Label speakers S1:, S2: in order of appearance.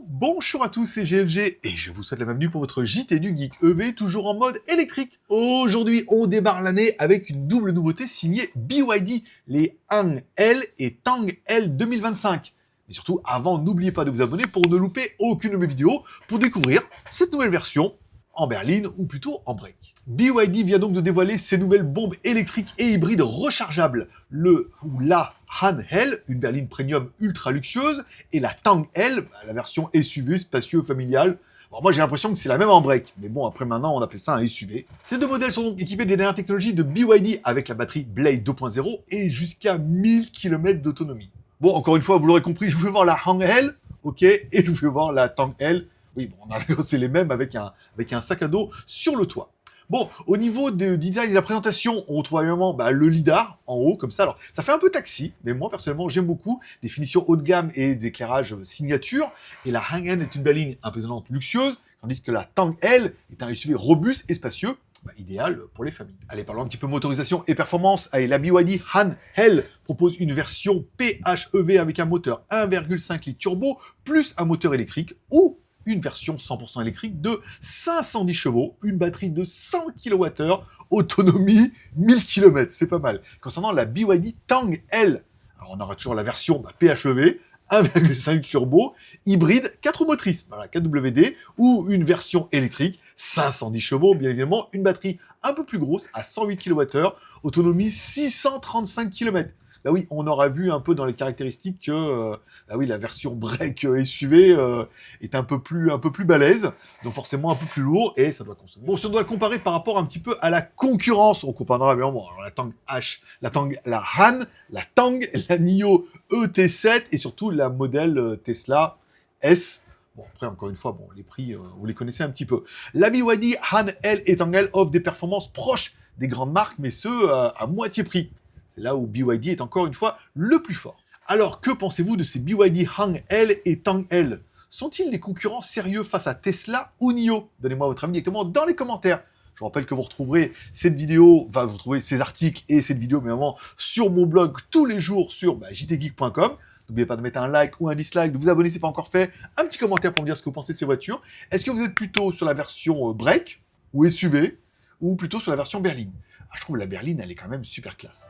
S1: Bonjour à tous, c'est GLG et je vous souhaite la bienvenue pour votre JT du Geek EV, toujours en mode électrique. Aujourd'hui, on démarre l'année avec une double nouveauté signée BYD, les Hang L et Tang L 2025. Et surtout, avant, n'oubliez pas de vous abonner pour ne louper aucune de mes vidéos pour découvrir cette nouvelle version en berline ou plutôt en break. BYD vient donc de dévoiler ses nouvelles bombes électriques et hybrides rechargeables, le ou la Han L, une berline premium ultra luxueuse, et la Tang L, la version SUV spacieux familial. Bon, moi j'ai l'impression que c'est la même en break, mais bon après maintenant on appelle ça un SUV. Ces deux modèles sont donc équipés des dernières technologies de BYD avec la batterie Blade 2.0 et jusqu'à 1000 km d'autonomie. Bon, encore une fois, vous l'aurez compris, je veux voir la Han L, ok, et je veux voir la Tang L. Oui, bon, c'est les mêmes avec un sac à dos sur le toit. Bon, au niveau du design et de la présentation, on retrouve évidemment le lidar en haut, comme ça. Alors, ça fait un peu taxi, mais moi, personnellement, j'aime beaucoup. Des finitions haut de gamme et des éclairages signature. Et la Hang N est une berline impressionnante, luxueuse, tandis que la Tang L est un SUV robuste et spacieux, idéal pour les familles. Allez, parlons un petit peu motorisation et performance. Allez, la BYD Han L propose une version PHEV avec un moteur 1,5 litres turbo, plus un moteur électrique, ou une version 100% électrique de 510 chevaux, une batterie de 100 kWh, autonomie 1000 km, c'est pas mal. Concernant la BYD Tang L, alors on aura toujours la version PHEV, 1,5 turbo, hybride, 4 roues motrices, voilà, 4WD, ou une version électrique, 510 chevaux, bien évidemment, une batterie un peu plus grosse, à 108 kWh, autonomie 635 km. Là oui, on aura vu un peu dans les caractéristiques que la version break SUV est un peu plus balèze, donc forcément un peu plus lourd et ça doit consommer. Bon, si on doit le comparer par rapport un petit peu à la concurrence, on comparera évidemment la Tang H, la Han, la Tang, la NIO ET7 et surtout la modèle Tesla S. Bon, après, encore une fois, les prix, vous les connaissez un petit peu. La BYD Han L et Tang L offrent des performances proches des grandes marques, mais à moitié prix. C'est là où BYD est encore une fois le plus fort. Alors, que pensez-vous de ces BYD Hang L et Tang L? Sont-ils des concurrents sérieux face à Tesla ou NIO? Donnez-moi votre avis directement dans les commentaires. Je vous rappelle que vous retrouverez cette vidéo, vous retrouverez ces articles et cette vidéo, mais vraiment, sur mon blog tous les jours sur jtgeek.com. N'oubliez pas de mettre un like ou un dislike, de vous abonner si ce n'est pas encore fait, un petit commentaire pour me dire ce que vous pensez de ces voitures. Est-ce que vous êtes plutôt sur la version break ou SUV, ou plutôt sur la version berline? Je trouve la berline, elle est quand même super classe.